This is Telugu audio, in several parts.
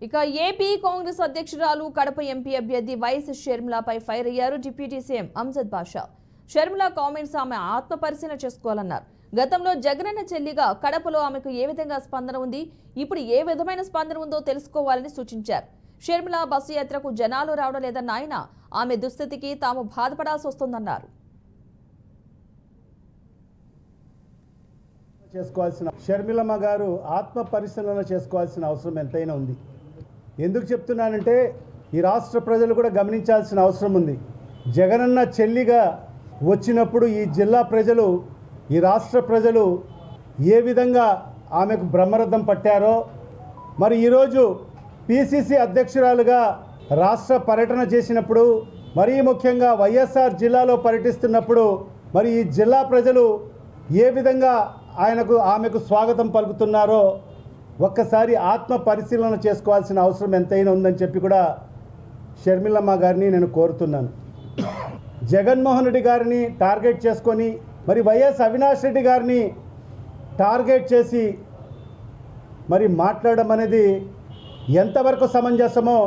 ఇక ఏపీ కాంగ్రెస్ అధ్యక్షురాలు కడప ఎంపీ అభ్యర్థి వైఎస్ షర్మిలపై ఫైర్ అయ్యారు డిప్యూటీ సీఎం అంజద్ బాషా. షర్మిల కామెంట్స్ ఆమె ఆత్మపరిశీలన చేసుకోవాలన్నారు. గతంలో జగనన్న చెల్లిగా కడపలో ఆమెకు ఏ విధంగా స్పందన ఉంది, ఇప్పుడు ఏ విధమైన స్పందన ఉందో తెలుసుకోవాలని సూచించారు. షర్మిల బస్సు యాత్రకు జనాలు రావడం లేదన్న ఆయన ఆమె దుస్థితికి తాము బాధపడాల్సి వస్తోందన్నారు. షర్మిలమ్మ గారు ఆత్మ పరిశీలన చేసుకోవాల్సిన అవసరం ఎంతైనా ఉంది. ఎందుకు చెప్తున్నానంటే ఈ రాష్ట్ర ప్రజలు కూడా గమనించాల్సిన అవసరం ఉంది. జగనన్న చెల్లిగా వచ్చినప్పుడు ఈ జిల్లా ప్రజలు, ఈ రాష్ట్ర ప్రజలు ఏ విధంగా ఆమెకు బ్రహ్మరథం పట్టారో, మరి ఈరోజు పిసిసి అధ్యక్షురాలుగా రాష్ట్ర పర్యటన చేసినప్పుడు, మరీ ముఖ్యంగా వైఎస్ఆర్ జిల్లాలో పర్యటిస్తున్నప్పుడు మరి ఈ జిల్లా ప్రజలు ఏ విధంగా ఆమెకు స్వాగతం పలుకుతున్నారో ఒక్కసారి ఆత్మ పరిశీలన చేసుకోవాల్సిన అవసరం ఎంతైనా ఉందని చెప్పి కూడా షర్మిలమ్మ గారిని నేను కోరుతున్నాను. జగన్మోహన్ రెడ్డి గారిని టార్గెట్ చేసుకొని మరి వైఎస్ అవినాష్ రెడ్డి గారిని టార్గెట్ చేసి మరి మాట్లాడడం అనేది ఎంతవరకు సమంజసమో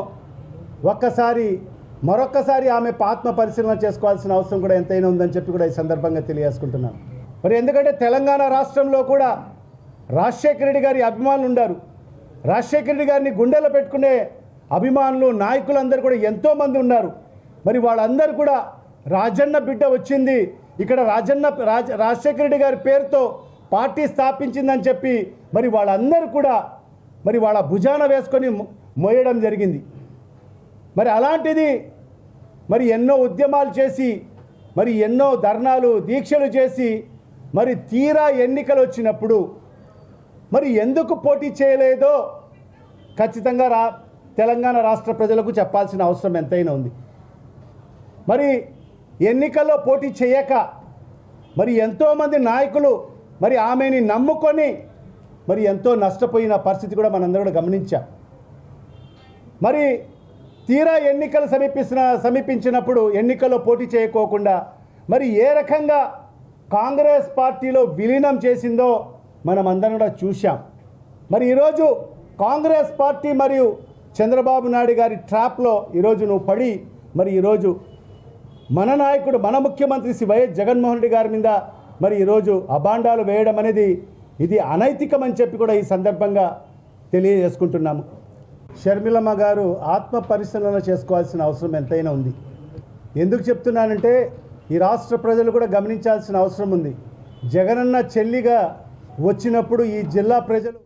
మరొక్కసారి ఆమె ఆత్మ పరిశీలన చేసుకోవాల్సిన అవసరం కూడా ఎంతైనా ఉందని చెప్పి కూడా ఈ సందర్భంగా తెలియజేసుకుంటున్నాను. మరి ఎందుకంటే తెలంగాణ రాష్ట్రంలో కూడా రాజశేఖర రెడ్డి గారి అభిమానులు ఉన్నారు. రాజశేఖర రెడ్డి గారిని గుండెలో పెట్టుకునే అభిమానులు, నాయకులందరూ కూడా ఎంతోమంది ఉన్నారు. మరి వాళ్ళందరూ కూడా రాజన్న బిడ్డ వచ్చింది, ఇక్కడ రాజశేఖర రెడ్డి గారి పేరుతో పార్టీ స్థాపించిందని చెప్పి మరి వాళ్ళందరూ కూడా మరి వాళ్ళ భుజాన వేసుకొని మోయడం జరిగింది. మరి అలాంటిది మరి ఎన్నో ఉద్యమాలు చేసి, మరి ఎన్నో ధర్నాలు, దీక్షలు చేసి మరి తీరా ఎన్నికలు వచ్చినప్పుడు మరి ఎందుకు పోటీ చేయలేదో ఖచ్చితంగా తెలంగాణ రాష్ట్ర ప్రజలకు చెప్పాల్సిన అవసరం ఎంతైనా ఉంది. మరి ఎన్నికల్లో పోటీ చేయక మరి ఎంతోమంది నాయకులు మరి ఆమెని నమ్ముకొని మరి ఎంతో నష్టపోయిన పరిస్థితి కూడా మనందరూ కూడా గమనించాం. మరి తీరా ఎన్నికలు సమీపించినప్పుడు ఎన్నికల్లో పోటీ చేయకోకుండా మరి ఏ రకంగా కాంగ్రెస్ పార్టీలో విలీనం చేసిందో మనం అందరం కూడా చూశాం. మరి ఈరోజు కాంగ్రెస్ పార్టీ మరియు చంద్రబాబు నాయుడు గారి ట్రాప్లో ఈరోజు నువ్వు పడి మరి ఈరోజు మన నాయకుడు, మన ముఖ్యమంత్రి శ్రీ వైఎస్ జగన్మోహన్ రెడ్డి గారి మీద మరి ఈరోజు అభాండాలు వేయడం అనేది ఇది అనైతికమని చెప్పి కూడా ఈ సందర్భంగా తెలియజేసుకుంటున్నాము. షర్మిలమ్మ గారు ఆత్మ పరిశీలన చేసుకోవాల్సిన అవసరం ఎంతైనా ఉంది. ఎందుకు చెప్తున్నానంటే ఈ రాష్ట్ర ప్రజలు కూడా గమనించాల్సిన అవసరం ఉంది. జగనన్న చెల్లిగా వచ్చినప్పుడు ఈ జిల్లా ప్రజలు